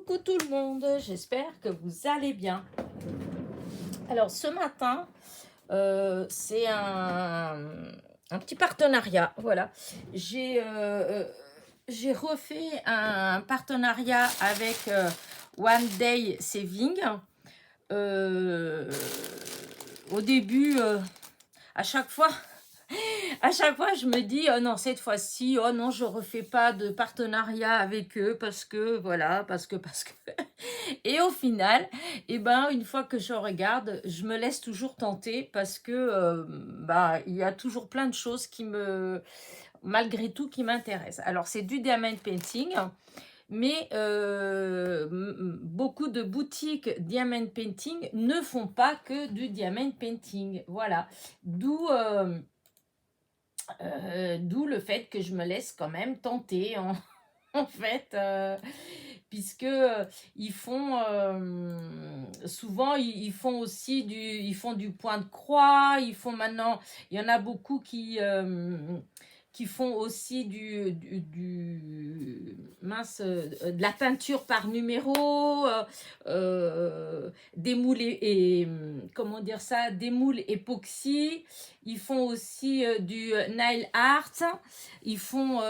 Coucou tout le monde, j'espère que vous allez bien. Alors ce matin, c'est un petit partenariat, voilà. J'ai refait un partenariat avec One Day Saving. Euh, Au début, à chaque fois, à chaque fois, je me dis, oh non, cette fois-ci, oh non, je refais pas de partenariat avec eux parce que, voilà, parce que. Et au final, eh ben, une fois que je regarde, je me laisse toujours tenter parce que, bah, il y a toujours plein de choses malgré tout, qui m'intéressent. Alors, c'est du diamond painting, mais beaucoup de boutiques diamond painting ne font pas que du diamond painting. Voilà. D'où le fait que je me laisse quand même tenter en fait, puisque ils font souvent ils font aussi ils font du point de croix, ils font maintenant, il y en a beaucoup qui font aussi mince, de la peinture par numéro, des moules comment dire ça, des moules époxy. Ils font aussi du nail art, ils font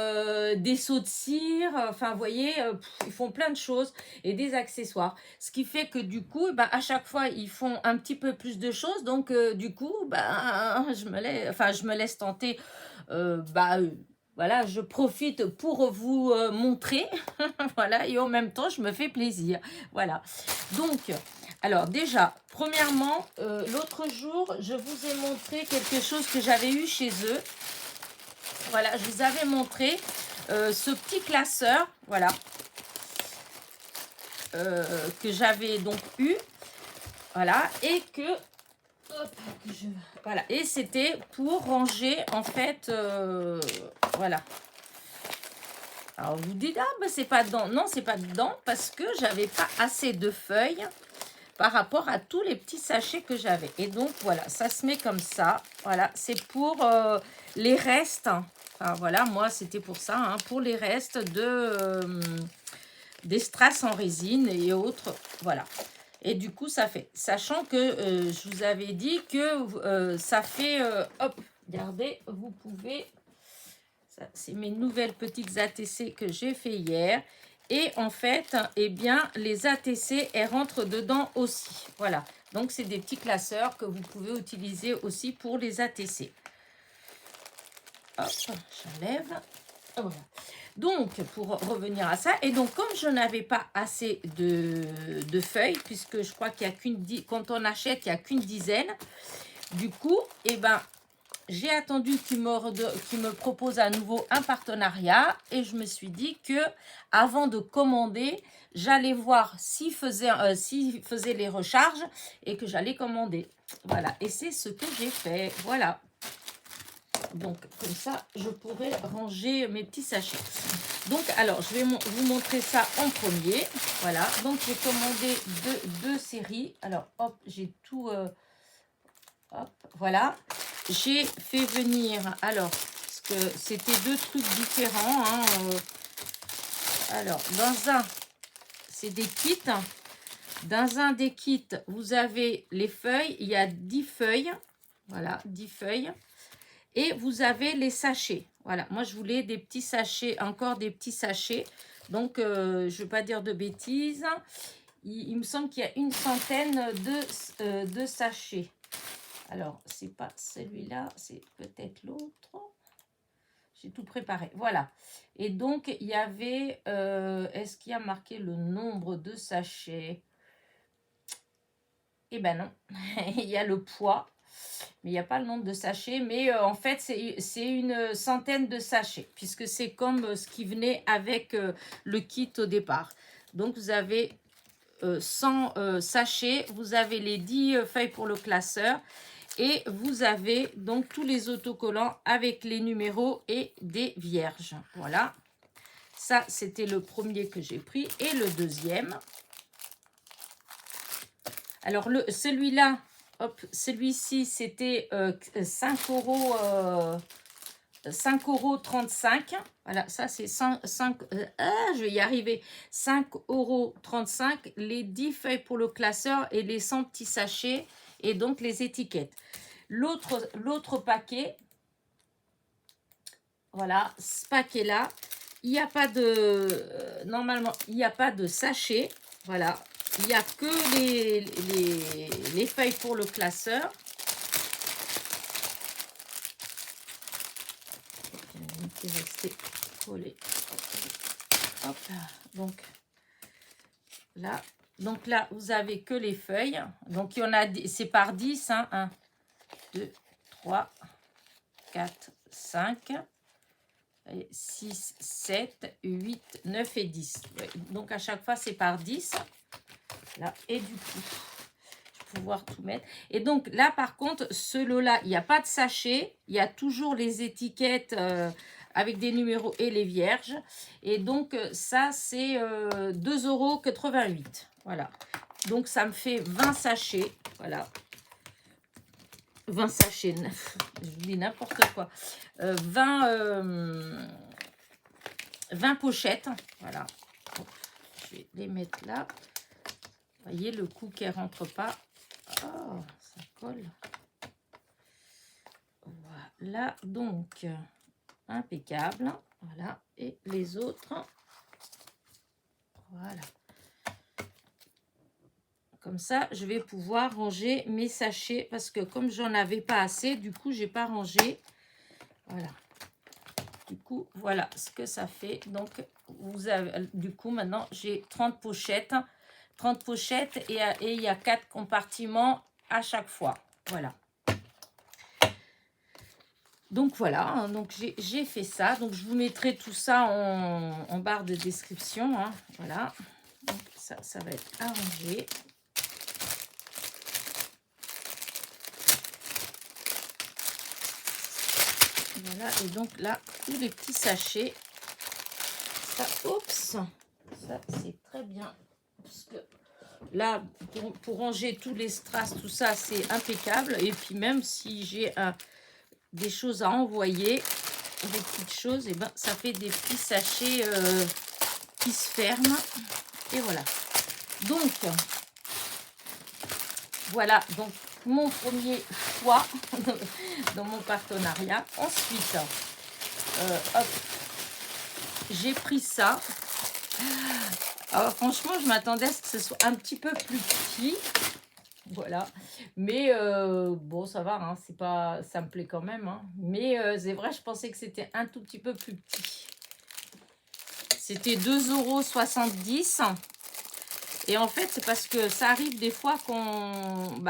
des seaux de cire, enfin vous voyez, ils font plein de choses et des accessoires. Ce qui fait que du coup, bah, à chaque fois, ils font un petit peu plus de choses. Donc du coup, bah, je me laisse tenter. Voilà, je profite pour vous montrer. Voilà, et en même temps, je me fais plaisir. Voilà. Donc, alors déjà, premièrement, l'autre jour, je vous ai montré quelque chose que j'avais eu chez eux. Voilà, je vous avais montré ce petit classeur, voilà, que j'avais donc eu, voilà, et que, hop, voilà, et c'était pour ranger, en fait, voilà. Alors vous dites, ah ben c'est pas dedans. Non, c'est pas dedans parce que j'avais pas assez de feuilles par rapport à tous les petits sachets que j'avais. Et donc voilà, ça se met comme ça. Voilà, c'est pour les restes. Enfin voilà, moi c'était pour ça, hein, pour les restes des strass en résine et autres. Voilà. Et du coup, ça fait. Sachant que je vous avais dit que ça fait... hop, regardez, vous pouvez... C'est mes nouvelles petites ATC que j'ai fait hier. Et en fait, eh bien, les ATC, elles rentrent dedans aussi. Voilà. Donc, c'est des petits classeurs que vous pouvez utiliser aussi pour les ATC. Hop, j'enlève. Voilà. Donc, pour revenir à ça, et donc, comme je n'avais pas assez de feuilles, puisque je crois qu'il n'y a qu'une... Quand on achète, il n'y a qu'une dizaine. Du coup, eh ben, j'ai attendu qu'il me propose à nouveau un partenariat et je me suis dit que avant de commander, j'allais voir s'il faisait les recharges et que j'allais commander. Voilà, et c'est ce que j'ai fait. Voilà. Donc, comme ça, je pourrais ranger mes petits sachets. Donc, alors, je vais vous montrer ça en premier. Voilà, donc j'ai commandé deux séries. Alors, hop, j'ai tout... hop, voilà. J'ai fait venir, alors, parce que c'était deux trucs différents. Hein, alors, dans un, c'est des kits. Dans un des kits, vous avez les feuilles. Il y a 10 feuilles. Voilà, 10 feuilles. Et vous avez les sachets. Voilà, moi, je voulais des petits sachets, encore des petits sachets. Donc, je ne vais pas dire de bêtises. Il me semble qu'il y a une centaine de sachets. Alors, c'est pas celui-là, c'est peut-être l'autre. J'ai tout préparé. Voilà. Et donc, il y avait... est-ce qu'il y a marqué le nombre de sachets? Eh ben non. Il y a le poids, mais il n'y a pas le nombre de sachets. Mais en fait, c'est une centaine de sachets, puisque c'est comme ce qui venait avec le kit au départ. Donc, vous avez 100 sachets. Vous avez les 10 feuilles pour le classeur. Et vous avez donc tous les autocollants avec les numéros et des vierges. Voilà. Ça, c'était le premier que j'ai pris. Et le deuxième. Alors, celui-là, hop, celui-ci, c'était 5 €. 5,35 €. Voilà, ça c'est 5, je vais y arriver. 5,35 € les 10 feuilles pour le classeur et les 100 petits sachets et donc les étiquettes. L'autre paquet, voilà, ce paquet-là, il n'y a pas de... normalement, il n'y a pas de sachet. Voilà, il n'y a que les feuilles pour le classeur. Qui est resté collé. Hop là. Donc là, vous avez que les feuilles. Donc, il y en a, c'est par 10. Hein. 1, 2, 3, 4, 5, 6, 7, 8, 9 et 10. Ouais. Donc, à chaque fois, c'est par 10. Là, et du coup, je vais pouvoir tout mettre. Et donc, là, par contre, ce lot-là, il n'y a pas de sachet. Il y a toujours les étiquettes avec des numéros et les vierges. Et donc, ça, c'est 2,88 €. Voilà. Donc, ça me fait 20 sachets. Voilà. 20 sachets. Je vous dis n'importe quoi. 20 pochettes. Voilà. Je vais les mettre là. Vous voyez le coup qui ne rentre pas. Oh, ça colle. Voilà. Donc, impeccable. Voilà. Et les autres. Voilà. Comme ça, je vais pouvoir ranger mes sachets parce que comme j'en avais pas assez, du coup, j'ai pas rangé. Voilà. Du coup, voilà ce que ça fait. Donc, vous avez, du coup, maintenant, j'ai 30 pochettes. 30 pochettes et il y a 4 compartiments à chaque fois. Voilà. Donc, voilà. Donc, j'ai fait ça. Donc, je vous mettrai tout ça en barre de description. Hein. Voilà. Donc, ça va être arrangé. Voilà, et donc là, tous les petits sachets, ça, oups, ça c'est très bien, parce que là, pour ranger tous les strass, tout ça, c'est impeccable, et puis même si j'ai des choses à envoyer, des petites choses, et ben ça fait des petits sachets qui se ferment, et voilà. Donc, voilà, donc mon premier choix dans mon partenariat. Ensuite, hop, j'ai pris ça. Alors, franchement, je m'attendais à ce que ce soit un petit peu plus petit. Voilà. Mais bon, ça va, hein, c'est pas, ça me plaît quand même. Hein. Mais c'est vrai, je pensais que c'était un tout petit peu plus petit. C'était 2,70 €. Et en fait, c'est parce que ça arrive des fois qu'on...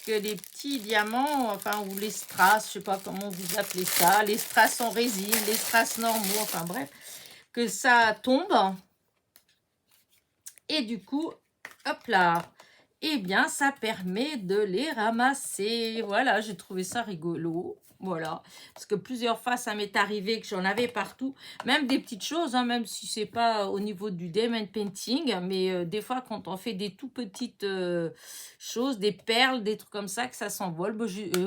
que les petits diamants, enfin, ou les strass, je sais pas comment vous appelez ça, les strass en résine, les strass normaux, enfin bref, que ça tombe. Et du coup, hop là, eh bien, ça permet de les ramasser. Voilà, j'ai trouvé ça rigolo. Voilà, parce que plusieurs fois, ça m'est arrivé que j'en avais partout, même des petites choses, hein, même si c'est pas au niveau du diamond painting, mais des fois, quand on fait des tout petites choses, des perles, des trucs comme ça, que ça s'envole,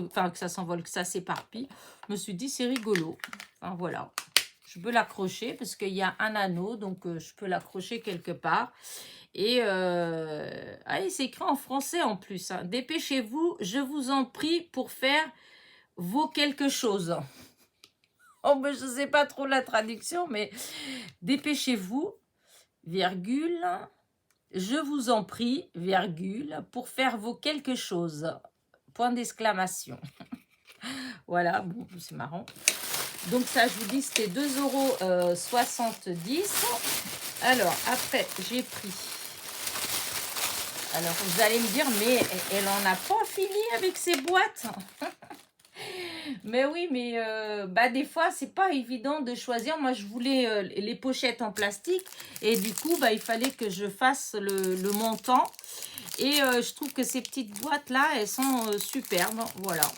enfin, que ça s'envole, que ça s'éparpille, je me suis dit, c'est rigolo. Enfin, voilà. Je peux l'accrocher parce qu'il y a un anneau, donc je peux l'accrocher quelque part. Et c'est écrit en français en plus. Hein. Dépêchez-vous, je vous en prie, pour faire vos quelque chose. Oh, ben, je ne sais pas trop la traduction, mais dépêchez-vous, virgule, je vous en prie, virgule, pour faire vos quelque chose. Point d'exclamation. Voilà, bon, c'est marrant. Donc ça, je vous dis, c'était 2,70 €. Alors, après, j'ai pris... Alors, vous allez me dire, mais elle en a pas fini avec ses boîtes. Mais oui, mais des fois, c'est pas évident de choisir. Moi, je voulais les pochettes en plastique. Et du coup, il fallait que je fasse le montant. Et je trouve que ces petites boîtes-là, elles sont superbes. Voilà.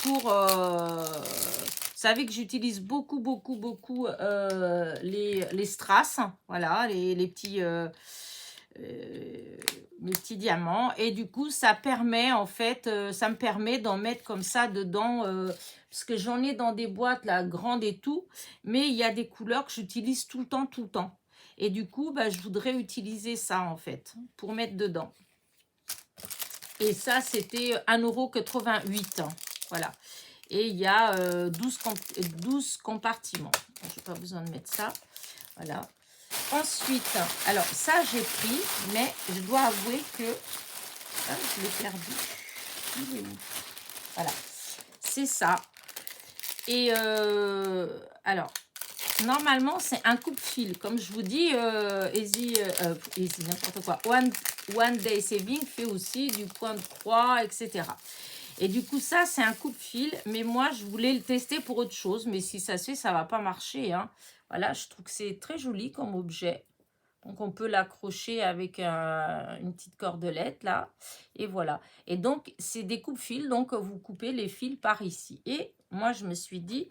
Pour... vous savez que j'utilise beaucoup les strass. Voilà, les petits... les petits diamants. Et du coup, ça permet, en fait, ça me permet d'en mettre comme ça dedans. Parce que j'en ai dans des boîtes, là, grandes et tout. Mais il y a des couleurs que j'utilise tout le temps, tout le temps. Et du coup, bah, je voudrais utiliser ça, en fait, pour mettre dedans. Et ça, c'était 1,88 €. Voilà. Et il y a 12 compartiments. Je n'ai pas besoin de mettre ça. Voilà. Ensuite, alors ça, j'ai pris, mais je dois avouer que... Ah, je l'ai perdu. Il est où? Voilà. C'est ça. Et alors, normalement, c'est un coupe-fil. Comme je vous dis, Easy, n'importe quoi. One Day Saving fait aussi du point de croix, etc. Et du coup, ça, c'est un coupe-fil. Mais moi, je voulais le tester pour autre chose. Mais si ça se fait, ça ne va pas marcher. Hein. Voilà, je trouve que c'est très joli comme objet. Donc, on peut l'accrocher avec une petite cordelette, là. Et voilà. Et donc, c'est des coupe-fils. Donc, vous coupez les fils par ici. Et moi, je me suis dit,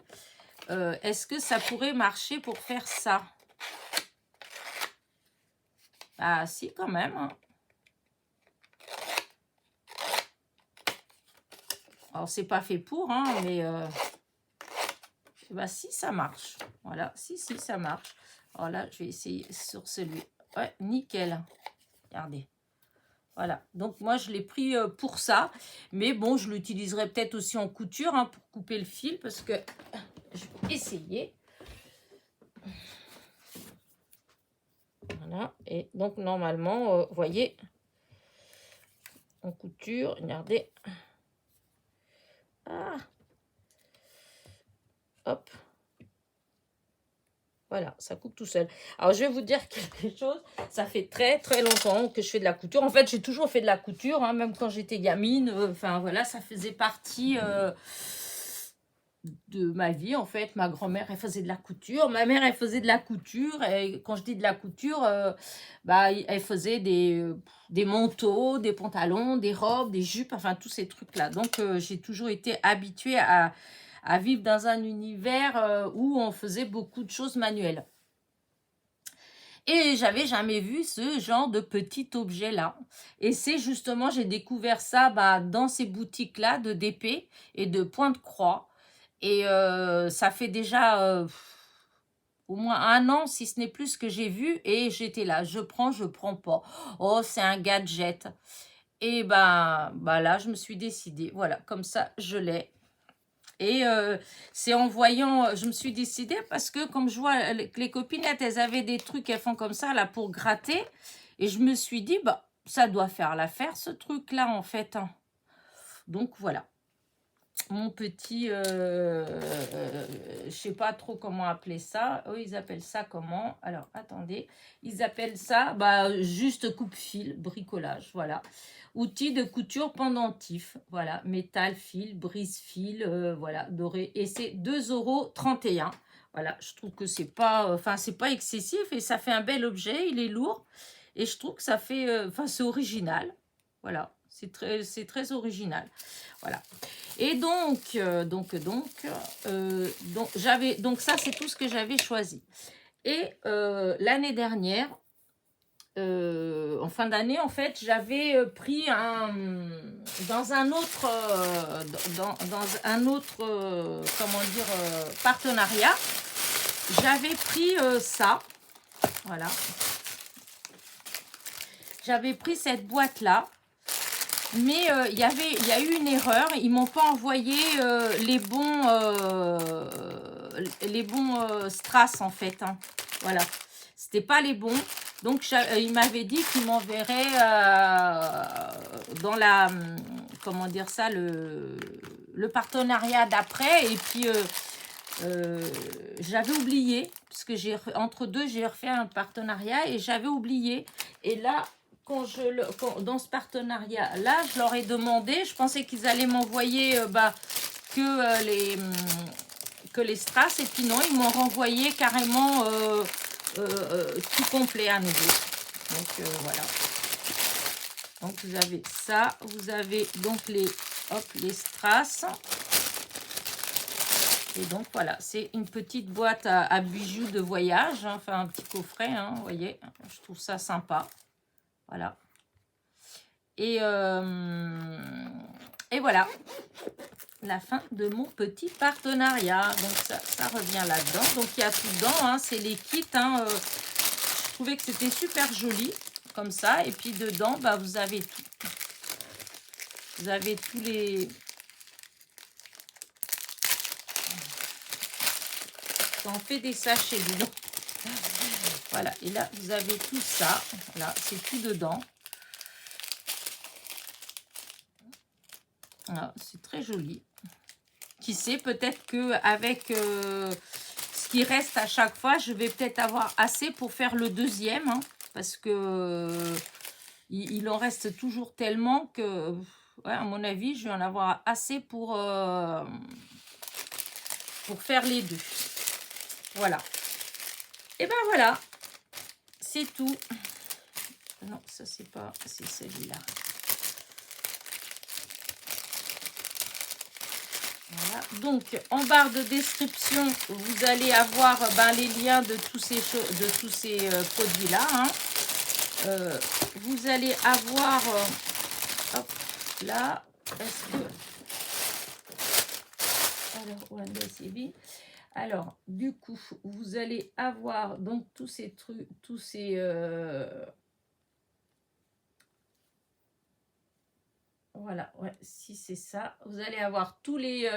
est-ce que ça pourrait marcher pour faire ça? Ah, si, quand même. Hein. Alors, c'est pas fait pour, hein, mais... bah, si, ça marche. Voilà, si, ça marche. Alors là, je vais essayer sur celui. Ouais, nickel. Regardez. Voilà, donc moi je l'ai pris pour ça, mais bon, je l'utiliserai peut-être aussi en couture hein, pour couper le fil, parce que je vais essayer. Voilà, et donc normalement, vous voyez, en couture, regardez. Ah, hop. Voilà, ça coupe tout seul. Alors, je vais vous dire quelque chose. Ça fait très, très longtemps que je fais de la couture. En fait, j'ai toujours fait de la couture, hein, même quand j'étais gamine. Enfin, voilà, ça faisait partie de ma vie, en fait. Ma grand-mère, elle faisait de la couture. Ma mère, elle faisait de la couture. Et quand je dis de la couture, bah, elle faisait des manteaux, des pantalons, des robes, des jupes, enfin, tous ces trucs-là. Donc, j'ai toujours été habituée à vivre dans un univers où on faisait beaucoup de choses manuelles. Et j'avais jamais vu ce genre de petit objet-là. Et c'est justement, j'ai découvert ça dans ces boutiques-là de d'épées et de points de croix. Et ça fait déjà au moins 1 an, si ce n'est plus, que j'ai vu. Et j'étais là, je prends pas. Oh, c'est un gadget. Et bah là, je me suis décidée. Voilà, comme ça, je l'ai. Et c'est en voyant, je me suis décidée parce que comme je vois que les copinettes, elles avaient des trucs, elles font comme ça là pour gratter. Et je me suis dit, bah ça doit faire l'affaire ce truc-là en fait. Hein. Donc voilà. Mon petit, je sais pas trop comment appeler ça. Eux, ils appellent ça comment? Alors, attendez. Ils appellent ça, juste coupe-fil, bricolage, voilà. Outil de couture pendentif, voilà. Métal, fil, brise-fil, voilà, doré. Et c'est 2,31 €. Voilà, je trouve que c'est pas, c'est pas excessif et ça fait un bel objet. Il est lourd et je trouve que ça fait, c'est original. Voilà, c'est très original. Voilà. Et donc ça, c'est tout ce que j'avais choisi. Et l'année dernière, en fin d'année, en fait, j'avais pris dans un autre, comment dire, partenariat, j'avais pris ça. Voilà. J'avais pris cette boîte-là. Mais il y a eu une erreur. Ils m'ont pas envoyé les bons strass en fait. Hein. Voilà, c'était pas les bons. Donc il m'avait dit qu'il m'enverrait dans la comment dire ça le partenariat d'après. Et puis j'avais oublié parce que entre deux j'ai refait un partenariat et j'avais oublié. Et là. Dans ce partenariat-là, je leur ai demandé, je pensais qu'ils allaient m'envoyer que les strass, et puis non, ils m'ont renvoyé carrément tout complet à nouveau. Donc voilà. Donc vous avez ça, vous avez donc les strass. Et donc voilà, c'est une petite boîte à bijoux de voyage, hein, enfin un petit coffret, hein, vous voyez, je trouve ça sympa. Voilà. Et voilà, la fin de mon petit partenariat. Donc ça revient là-dedans. Donc il y a tout dedans, hein, c'est les kits. Hein, je trouvais que c'était super joli, comme ça. Et puis dedans, bah, vous avez tout. Vous avez tous les... J'en fais des sachets, dis donc. Voilà, et là, vous avez tout ça. Voilà, c'est tout dedans. Voilà, c'est très joli. Qui sait, peut-être qu'avec ce qui reste à chaque fois, je vais peut-être avoir assez pour faire le deuxième. Hein, parce que il en reste toujours tellement que, ouais, à mon avis, je vais en avoir assez pour faire les deux. Voilà. Et ben voilà. C'est tout. Non, ça c'est pas... C'est celui-là. Voilà. Donc, en barre de description, vous allez avoir les liens de tous ces, produits-là. Hein. Vous allez avoir... hop, là. Est-ce que... Alors, Wanda CB. Alors, du coup, vous allez avoir donc tous ces trucs, tous ces... Voilà, ouais, si c'est ça. Vous allez avoir tous les...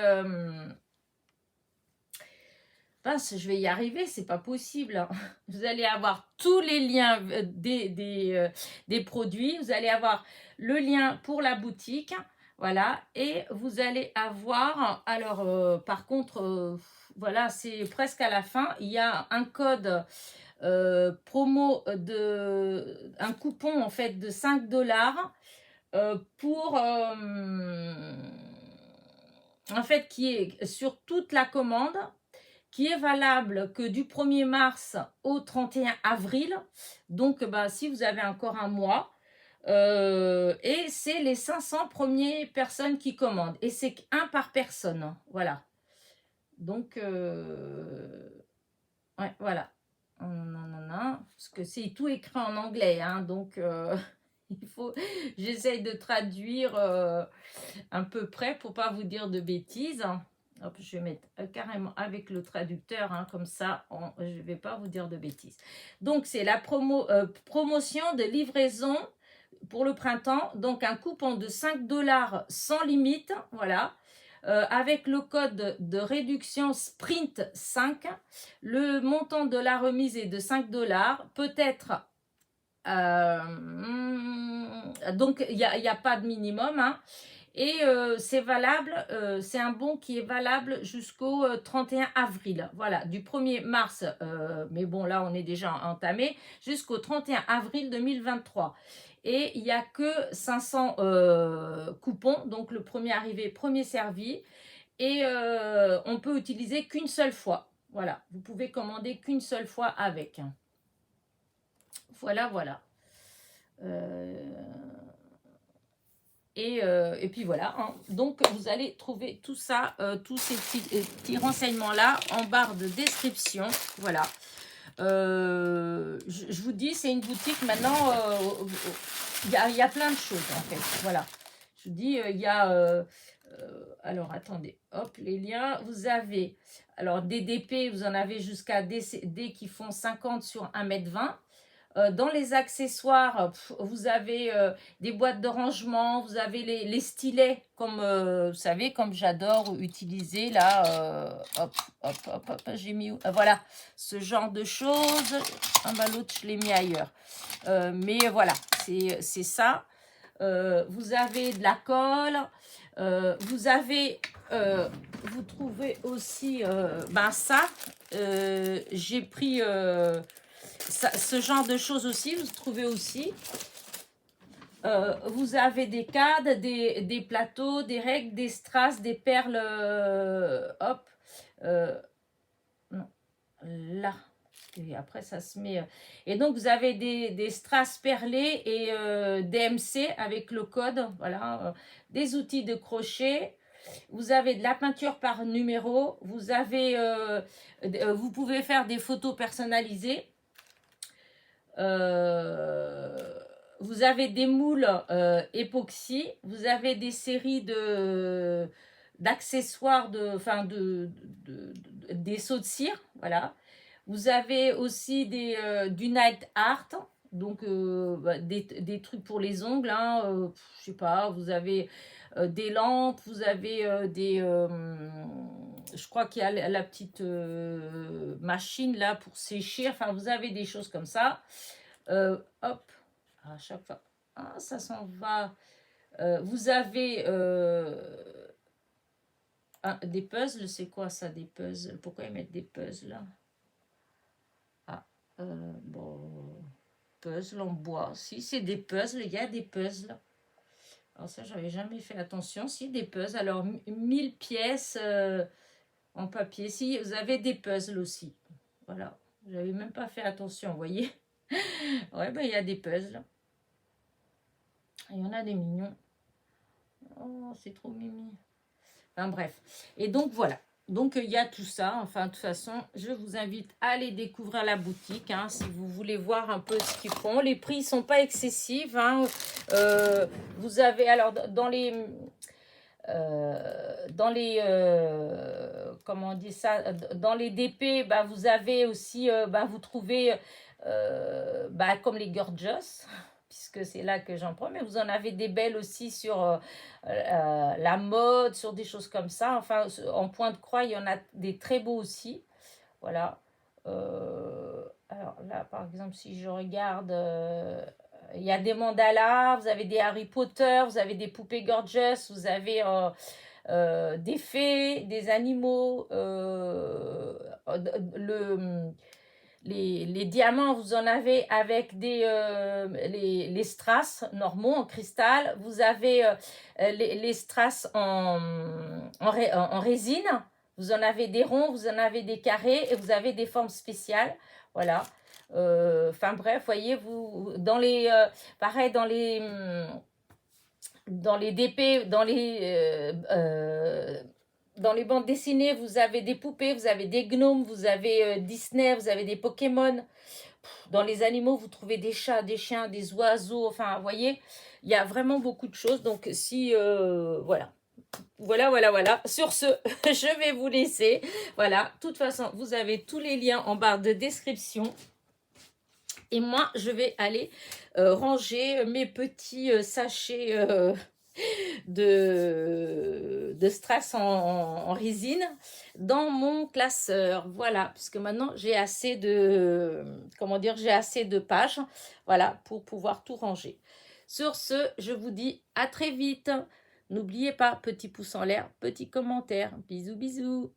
Mince, je vais y arriver, c'est pas possible. Hein. Vous allez avoir tous les liens des produits. Vous allez avoir le lien pour la boutique. Voilà. Et vous allez avoir... Alors, par contre, voilà, c'est presque à la fin. Il y a un code promo, un coupon en fait de 5 $. Pour en fait qui est sur toute la commande, qui est valable que du 1er mars au 31 avril. Donc si vous avez encore un mois, et c'est les 500 premières personnes qui commandent, et c'est un par personne. Voilà, donc ouais, voilà, parce que c'est tout écrit en anglais, hein, donc il faut, j'essaye de traduire un peu près pour pas vous dire de bêtises. Hop, je vais mettre carrément avec le traducteur, hein, comme ça, je ne vais pas vous dire de bêtises. Donc, c'est la promotion de livraison pour le printemps. Donc, un coupon de 5 $ sans limite, voilà. Avec le code de réduction Sprint 5, le montant de la remise est de 5 $. Peut-être... donc, il n'y a pas de minimum, hein. Et c'est valable, c'est un bon qui est valable jusqu'au 31 avril. Voilà, du 1er mars, mais bon, là, on est déjà entamé, jusqu'au 31 avril 2023. Et il n'y a que 500 coupons, donc le premier arrivé, premier servi. Et on peut utiliser qu'une seule fois. Voilà, vous pouvez commander qu'une seule fois avec. Voilà, voilà. Et puis voilà, hein. Donc vous allez trouver tout ça, tous ces petits renseignements-là en barre de description. Voilà. Je vous dis, c'est une boutique maintenant, il y a plein de choses en fait. Voilà. Je vous dis, il y a... alors attendez, hop, les liens. Vous avez, alors des DP, vous en avez jusqu'à des qui font 50 sur 1,20 m. Dans les accessoires, vous avez des boîtes de rangement, vous avez les stylets, comme vous savez, comme j'adore utiliser là. Hop, hop, hop, hop, j'ai mis où voilà, ce genre de choses. L'autre, je l'ai mis ailleurs. Mais voilà, c'est ça. Vous avez de la colle. Vous avez, vous trouvez aussi, ça. J'ai pris... ce genre de choses aussi, vous trouvez aussi. Vous avez des cadres, des plateaux, des règles, des strass, des perles, hop, non, là, et après ça se met, et donc vous avez des strass perlés et DMC avec le code, voilà, des outils de crochet. Vous avez de la peinture par numéro, vous avez, vous pouvez faire des photos personnalisées. vous avez des moules époxy, vous avez des séries d'accessoires, des seaux de cire, voilà. Vous avez aussi du night art, donc des trucs pour les ongles, hein, je sais pas, vous avez des lampes, vous avez je crois qu'il y a la petite machine là pour sécher, enfin vous avez des choses comme ça. Hop, à chaque fois, ah, ça s'en va. Vous avez des puzzles, c'est quoi ça, des puzzles? Pourquoi ils mettent des puzzles là? Ah, bon, puzzle en bois. Si, c'est des puzzles, il y a des puzzles. Alors ça, j'avais jamais fait attention. Si, des puzzles. Alors, 1000 pièces en papier. Si, vous avez des puzzles aussi. Voilà. J'avais même pas fait attention, vous voyez. Ouais, ben, il y a des puzzles. Il y en a des mignons. Oh, c'est trop mimi. Enfin, bref. Et donc, voilà. Donc, il y a tout ça. Enfin, de toute façon, je vous invite à aller découvrir la boutique, hein, si vous voulez voir un peu ce qu'ils font. Les prix ne sont pas excessifs, hein. Vous avez, alors, comment on dit ça, dans les DP, bah, vous avez aussi, bah, vous trouvez, bah, comme les Gorgeous, puisque c'est là que j'en prends, mais vous en avez des belles aussi sur la mode, sur des choses comme ça. Enfin, en point de croix, il y en a des très beaux aussi. Voilà. Alors là, par exemple, si je regarde, il y a des mandalas, vous avez des Harry Potter, vous avez des poupées Gorgeous, vous avez des fées, des animaux, les diamants, vous en avez avec les strass normaux en cristal. Vous avez les strass en résine. Vous en avez des ronds, vous en avez des carrés et vous avez des formes spéciales. Voilà. Enfin bref, voyez, vous, pareil, dans les DP, dans les bandes dessinées, vous avez des poupées, vous avez des gnomes, vous avez Disney, vous avez des Pokémon. Dans les animaux, vous trouvez des chats, des chiens, des oiseaux. Enfin, vous voyez, il y a vraiment beaucoup de choses. Donc, si, voilà. Voilà. Sur ce, je vais vous laisser. Voilà. De toute façon, vous avez tous les liens en barre de description. Et moi, je vais aller ranger mes petits sachets de strass en résine dans mon classeur. Voilà, puisque maintenant j'ai assez de, comment dire, j'ai assez de pages, voilà, pour pouvoir tout ranger. Sur ce, je vous dis à très vite. N'oubliez pas, petit pouce en l'air, petit commentaire. Bisous, bisous.